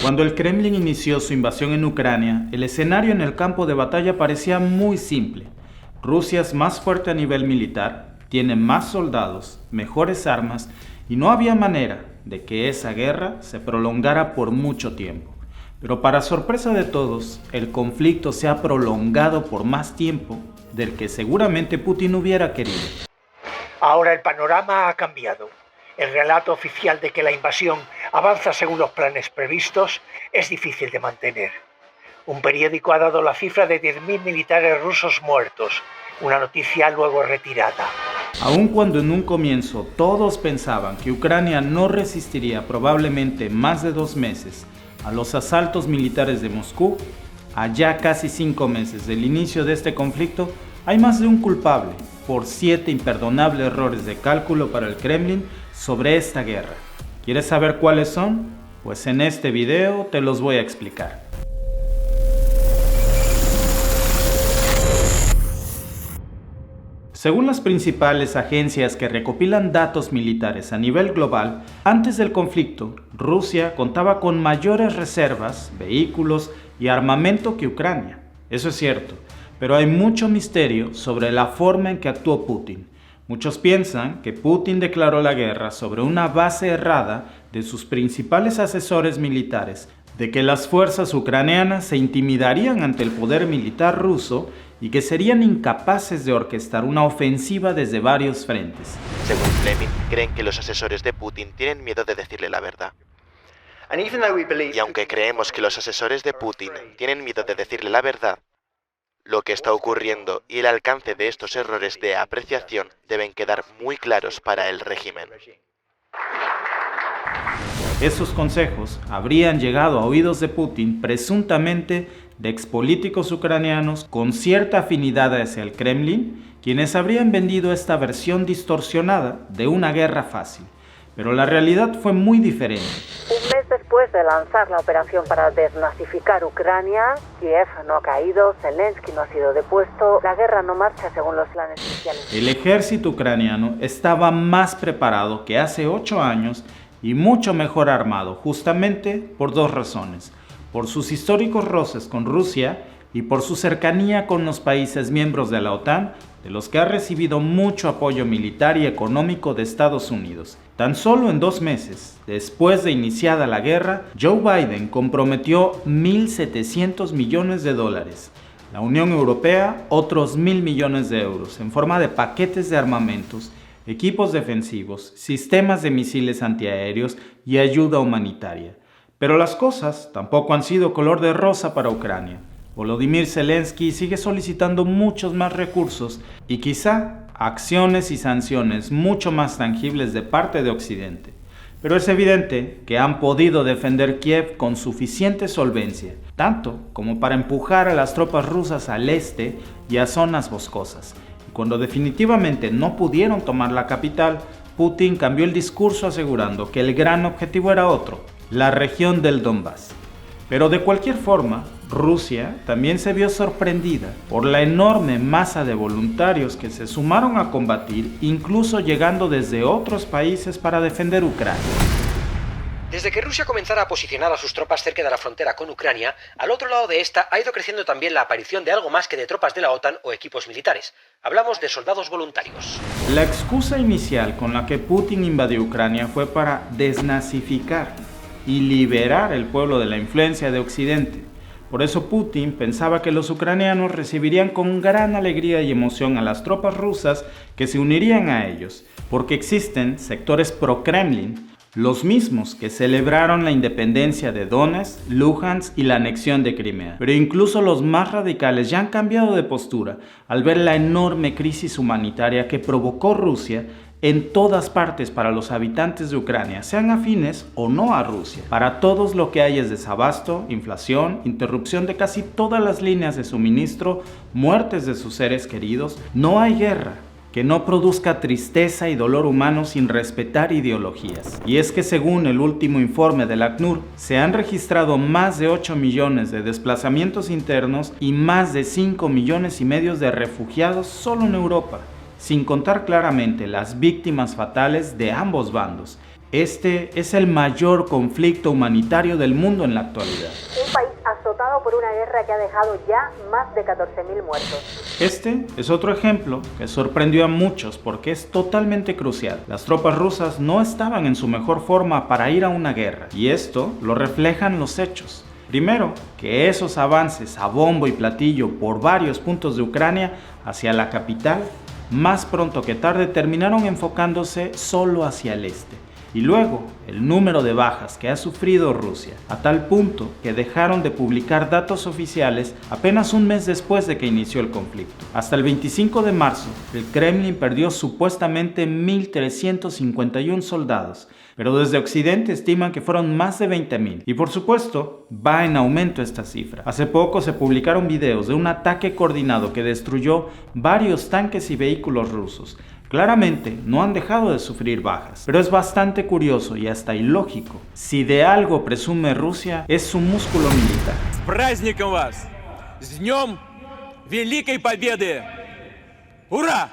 Cuando el Kremlin inició su invasión en Ucrania, el escenario en el campo de batalla parecía muy simple. Rusia es más fuerte a nivel militar, tiene más soldados, mejores armas y no había manera de que esa guerra se prolongara por mucho tiempo. Pero para sorpresa de todos, el conflicto se ha prolongado por más tiempo del que seguramente Putin hubiera querido. Ahora el panorama ha cambiado. El relato oficial de que la invasión avanza según los planes previstos es difícil de mantener. Un periódico ha dado la cifra de 10.000 militares rusos muertos, una noticia luego retirada. Aun cuando en un comienzo todos pensaban que Ucrania no resistiría probablemente más de 2 meses a los asaltos militares de Moscú, a ya casi 5 meses del inicio de este conflicto, hay más de un culpable por 7 imperdonables errores de cálculo para el Kremlin sobre esta guerra. ¿Quieres saber cuáles son? Pues en este video te los voy a explicar. Según las principales agencias que recopilan datos militares a nivel global, antes del conflicto, Rusia contaba con mayores reservas, vehículos y armamento que Ucrania. Eso es cierto, pero hay mucho misterio sobre la forma en que actuó Putin. Muchos piensan que Putin declaró la guerra sobre una base errada de sus principales asesores militares, de que las fuerzas ucranianas se intimidarían ante el poder militar ruso y que serían incapaces de orquestar una ofensiva desde varios frentes. Según Fleming, creen que los asesores de Putin tienen miedo de decirle la verdad. Y aunque creemos que los asesores de Putin tienen miedo de decirle la verdad, lo que está ocurriendo y el alcance de estos errores de apreciación deben quedar muy claros para el régimen. Esos consejos habrían llegado a oídos de Putin presuntamente de expolíticos ucranianos con cierta afinidad hacia el Kremlin, quienes habrían vendido esta versión distorsionada de una guerra fácil. Pero la realidad fue muy diferente. Un mes después de lanzar la operación para desnazificar Ucrania, Kiev no ha caído, Zelensky no ha sido depuesto, la guerra no marcha según los planes iniciales. El ejército ucraniano estaba más preparado que hace 8 años y mucho mejor armado, justamente por 2 razones: por sus históricos roces con Rusia y por su cercanía con los países miembros de la OTAN, de los que ha recibido mucho apoyo militar y económico de Estados Unidos. Tan solo en 2 meses, después de iniciada la guerra, Joe Biden comprometió $1.700 millones. La Unión Europea, otros 1.000 millones de euros, en forma de paquetes de armamentos, equipos defensivos, sistemas de misiles antiaéreos y ayuda humanitaria. Pero las cosas tampoco han sido color de rosa para Ucrania. Volodymyr Zelensky sigue solicitando muchos más recursos y quizá acciones y sanciones mucho más tangibles de parte de Occidente. Pero es evidente que han podido defender Kiev con suficiente solvencia, tanto como para empujar a las tropas rusas al este y a zonas boscosas. Y cuando definitivamente no pudieron tomar la capital, Putin cambió el discurso asegurando que el gran objetivo era otro: la región del Donbass. Pero de cualquier forma, Rusia también se vio sorprendida por la enorme masa de voluntarios que se sumaron a combatir, incluso llegando desde otros países para defender Ucrania. Desde que Rusia comenzara a posicionar a sus tropas cerca de la frontera con Ucrania, al otro lado de esta ha ido creciendo también la aparición de algo más que de tropas de la OTAN o equipos militares. Hablamos de soldados voluntarios. La excusa inicial con la que Putin invadió Ucrania fue para desnazificar y liberar el pueblo de la influencia de Occidente. Por eso Putin pensaba que los ucranianos recibirían con gran alegría y emoción a las tropas rusas que se unirían a ellos, porque existen sectores pro-Kremlin, los mismos que celebraron la independencia de Donetsk, Luhansk y la anexión de Crimea. Pero incluso los más radicales ya han cambiado de postura al ver la enorme crisis humanitaria que provocó Rusia en todas partes para los habitantes de Ucrania, sean afines o no a Rusia. Para todos lo que hay es desabasto, inflación, interrupción de casi todas las líneas de suministro, muertes de sus seres queridos. No hay guerra que no produzca tristeza y dolor humano sin respetar ideologías. Y es que según el último informe del ACNUR, se han registrado más de 8 millones de desplazamientos internos y más de 5,5 millones de refugiados solo en Europa, sin contar claramente las víctimas fatales de ambos bandos. Este es el mayor conflicto humanitario del mundo en la actualidad. Un país azotado por una guerra que ha dejado ya más de 14.000 muertos. Este es otro ejemplo que sorprendió a muchos porque es totalmente crucial. Las tropas rusas no estaban en su mejor forma para ir a una guerra, y esto lo reflejan los hechos. Primero, que esos avances a bombo y platillo por varios puntos de Ucrania hacia la capital, más pronto que tarde terminaron enfocándose solo hacia el este. Y luego, el número de bajas que ha sufrido Rusia, a tal punto que dejaron de publicar datos oficiales apenas un mes después de que inició el conflicto. Hasta el 25 de marzo, el Kremlin perdió supuestamente 1.351 soldados, pero desde Occidente estiman que fueron más de 20.000. Y por supuesto, va en aumento esta cifra. Hace poco se publicaron videos de un ataque coordinado que destruyó varios tanques y vehículos rusos. Claramente no han dejado de sufrir bajas, pero es bastante curioso y hasta ilógico. Si de algo presume Rusia, es su músculo militar. С праздником вас! С днем Великой Победы! Ура!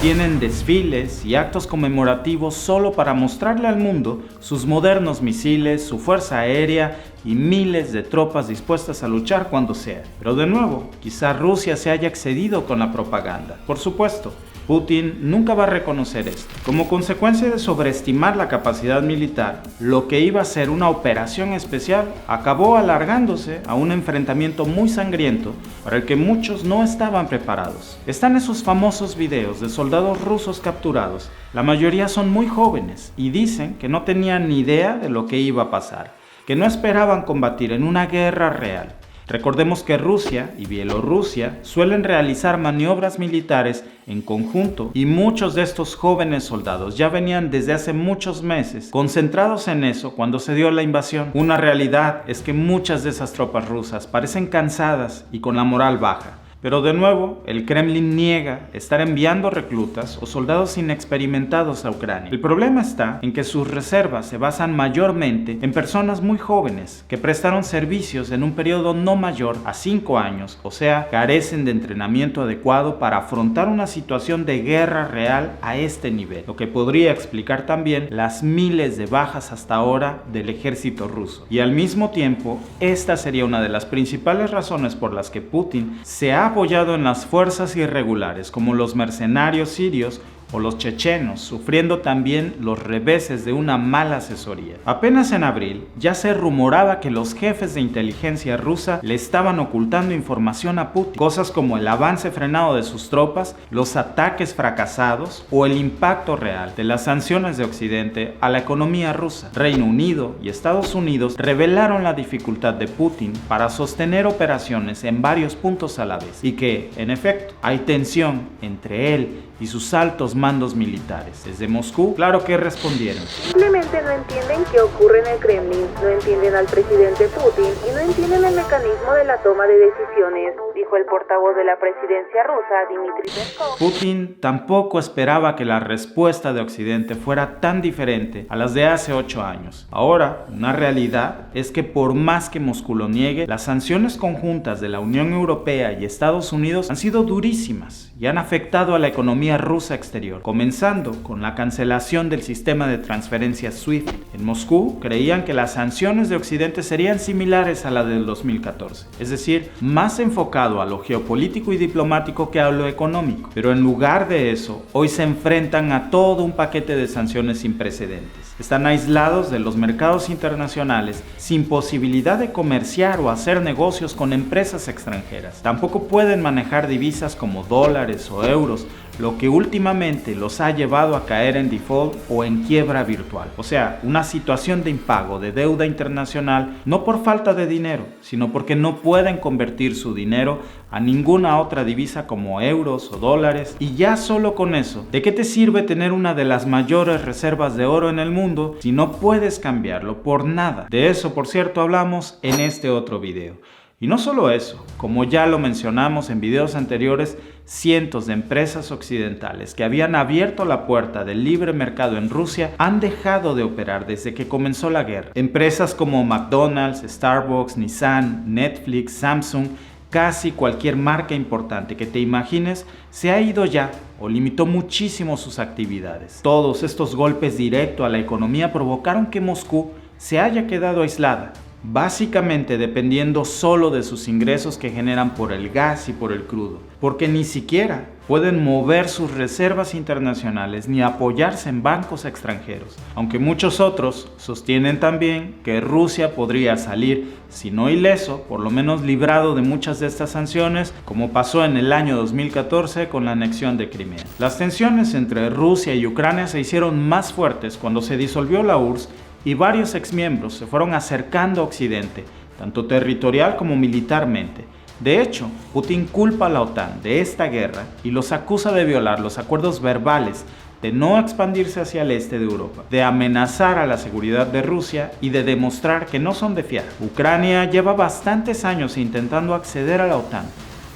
Tienen desfiles y actos conmemorativos solo para mostrarle al mundo sus modernos misiles, su fuerza aérea y miles de tropas dispuestas a luchar cuando sea. Pero de nuevo, quizá Rusia se haya excedido con la propaganda. Por supuesto, Putin nunca va a reconocer esto. Como consecuencia de sobreestimar la capacidad militar, lo que iba a ser una operación especial acabó alargándose a un enfrentamiento muy sangriento para el que muchos no estaban preparados. Están esos famosos videos de soldados rusos capturados. La mayoría son muy jóvenes y dicen que no tenían ni idea de lo que iba a pasar, que no esperaban combatir en una guerra real. Recordemos que Rusia y Bielorrusia suelen realizar maniobras militares en conjunto y muchos de estos jóvenes soldados ya venían desde hace muchos meses concentrados en eso cuando se dio la invasión. Una realidad es que muchas de esas tropas rusas parecen cansadas y con la moral baja. Pero de nuevo, el Kremlin niega estar enviando reclutas o soldados inexperimentados a Ucrania. El problema está en que sus reservas se basan mayormente en personas muy jóvenes que prestaron servicios en un periodo no mayor a 5 años, o sea, carecen de entrenamiento adecuado para afrontar una situación de guerra real a este nivel, lo que podría explicar también las miles de bajas hasta ahora del ejército ruso. Y al mismo tiempo, esta sería una de las principales razones por las que Putin se ha apoyado en las fuerzas irregulares como los mercenarios sirios o los chechenos, sufriendo también los reveses de una mala asesoría. Apenas en abril ya se rumoraba que los jefes de inteligencia rusa le estaban ocultando información a Putin, cosas como el avance frenado de sus tropas, los ataques fracasados o el impacto real de las sanciones de Occidente a la economía rusa. Reino Unido y Estados Unidos revelaron la dificultad de Putin para sostener operaciones en varios puntos a la vez y que, en efecto, hay tensión entre él y sus altos mandos militares. Desde Moscú, claro que respondieron. Simplemente no entienden qué ocurre en el Kremlin, no entienden al presidente Putin y no entienden el mecanismo de la toma de decisiones, dijo el portavoz de la presidencia rusa, Dmitry Peskov. Putin tampoco esperaba que la respuesta de Occidente fuera tan diferente a las de hace 8 años. Ahora, una realidad es que por más que Moscú lo niegue, las sanciones conjuntas de la Unión Europea y Estados Unidos han sido durísimas y han afectado a la economía rusa exterior, comenzando con la cancelación del sistema de transferencias SWIFT. En Moscú creían que las sanciones de Occidente serían similares a la del 2014, es decir, más enfocado a lo geopolítico y diplomático que a lo económico. Pero en lugar de eso, hoy se enfrentan a todo un paquete de sanciones sin precedentes. Están aislados de los mercados internacionales, sin posibilidad de comerciar o hacer negocios con empresas extranjeras. Tampoco pueden manejar divisas como dólares o euros, lo que últimamente los ha llevado a caer en default o en quiebra virtual. O sea, una situación de impago de deuda internacional, no por falta de dinero, sino porque no pueden convertir su dinero a ninguna otra divisa como euros o dólares. Y ya solo con eso, ¿de qué te sirve tener una de las mayores reservas de oro en el mundo si no puedes cambiarlo por nada? De eso, por cierto, hablamos en este otro video. Y no solo eso, como ya lo mencionamos en videos anteriores, cientos de empresas occidentales que habían abierto la puerta del libre mercado en Rusia han dejado de operar desde que comenzó la guerra. Empresas como McDonald's, Starbucks, Nissan, Netflix, Samsung Casi cualquier marca importante que te imagines se ha ido ya o limitó muchísimo sus actividades. Todos estos golpes directos a la economía provocaron que Moscú se haya quedado aislada, básicamente dependiendo solo de sus ingresos que generan por el gas y por el crudo, porque ni siquiera pueden mover sus reservas internacionales ni apoyarse en bancos extranjeros, aunque muchos otros sostienen también que Rusia podría salir, si no ileso, por lo menos librado de muchas de estas sanciones, como pasó en el año 2014 con la anexión de Crimea. Las tensiones entre Rusia y Ucrania se hicieron más fuertes cuando se disolvió la URSS y varios exmiembros se fueron acercando a Occidente, tanto territorial como militarmente. De hecho, Putin culpa a la OTAN de esta guerra y los acusa de violar los acuerdos verbales, de no expandirse hacia el este de Europa, de amenazar a la seguridad de Rusia y de demostrar que no son de fiar. Ucrania lleva bastantes años intentando acceder a la OTAN,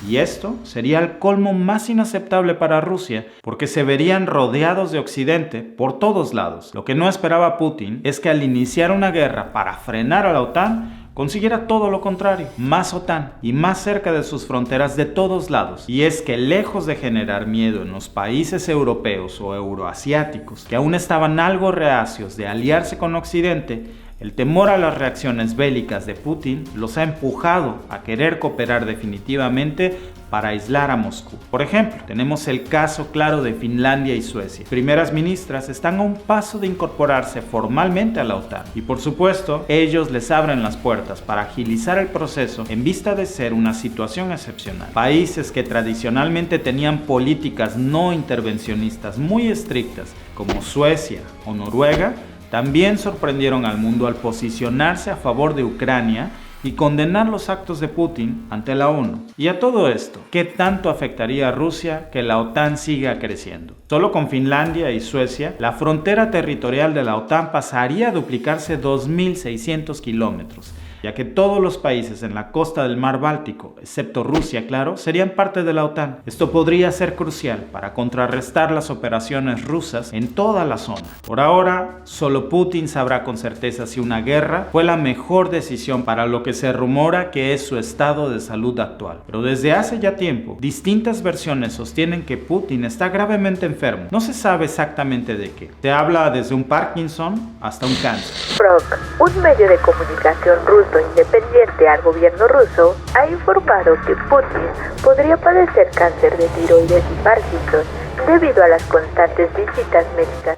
y esto sería el colmo más inaceptable para Rusia, porque se verían rodeados de Occidente por todos lados. Lo que no esperaba Putin es que al iniciar una guerra para frenar a la OTAN, consiguiera todo lo contrario, más OTAN y más cerca de sus fronteras de todos lados. Y es que lejos de generar miedo en los países europeos o euroasiáticos, que aún estaban algo reacios de aliarse con Occidente, el temor a las reacciones bélicas de Putin los ha empujado a querer cooperar definitivamente para aislar a Moscú. Por ejemplo, tenemos el caso claro de Finlandia y Suecia. Primeras ministras están a un paso de incorporarse formalmente a la OTAN y por supuesto ellos les abren las puertas para agilizar el proceso en vista de ser una situación excepcional. Países que tradicionalmente tenían políticas no intervencionistas muy estrictas como Suecia o Noruega también sorprendieron al mundo al posicionarse a favor de Ucrania y condenar los actos de Putin ante la ONU. Y a todo esto, ¿qué tanto afectaría a Rusia que la OTAN siga creciendo? Solo con Finlandia y Suecia, la frontera territorial de la OTAN pasaría a duplicarse 2.600 kilómetros, ya que todos los países en la costa del mar Báltico, excepto Rusia, claro, serían parte de la OTAN. Esto podría ser crucial para contrarrestar las operaciones rusas en toda la zona. Por ahora, solo Putin sabrá con certeza si una guerra fue la mejor decisión para lo que se rumora que es su estado de salud actual. Pero desde hace ya tiempo, distintas versiones sostienen que Putin está gravemente enfermo. No se sabe exactamente de qué. Se habla desde un Parkinson hasta un cáncer. Frog, un medio de comunicación ruso independiente al gobierno ruso, ha informado que Putin podría padecer cáncer de tiroides y Parkinson debido a las constantes visitas médicas.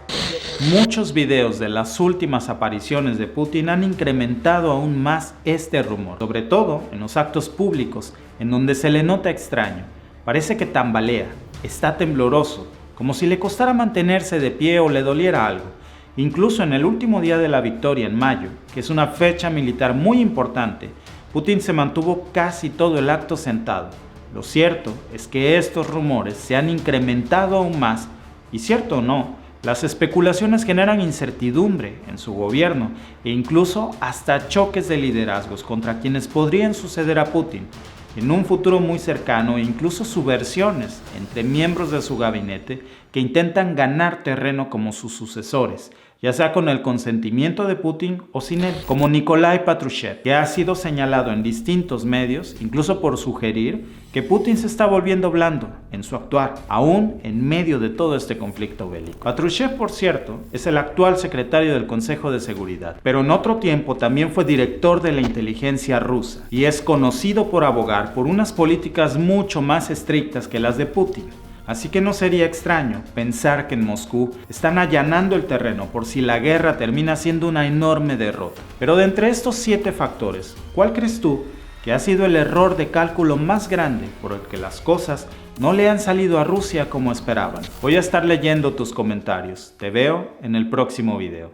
Muchos videos de las últimas apariciones de Putin han incrementado aún más este rumor, sobre todo en los actos públicos, en donde se le nota extraño. Parece que tambalea, está tembloroso, como si le costara mantenerse de pie o le doliera algo. Incluso en el último día de la victoria en mayo, que es una fecha militar muy importante, Putin se mantuvo casi todo el acto sentado. Lo cierto es que estos rumores se han incrementado aún más, y cierto o no, las especulaciones generan incertidumbre en su gobierno e incluso hasta choques de liderazgos contra quienes podrían suceder a Putin en un futuro muy cercano e incluso subversiones entre miembros de su gabinete que intentan ganar terreno como sus sucesores, ya sea con el consentimiento de Putin o sin él, como Nikolai Patrushev, que ha sido señalado en distintos medios, incluso por sugerir que Putin se está volviendo blando en su actuar, aún en medio de todo este conflicto bélico. Patrushev, por cierto, es el actual secretario del Consejo de Seguridad, pero en otro tiempo también fue director de la inteligencia rusa y es conocido por abogar por unas políticas mucho más estrictas que las de Putin. Así que no sería extraño pensar que en Moscú están allanando el terreno por si la guerra termina siendo una enorme derrota. Pero de entre estos 7 factores, ¿cuál crees tú que ha sido el error de cálculo más grande por el que las cosas no le han salido a Rusia como esperaban? Voy a estar leyendo tus comentarios. Te veo en el próximo video.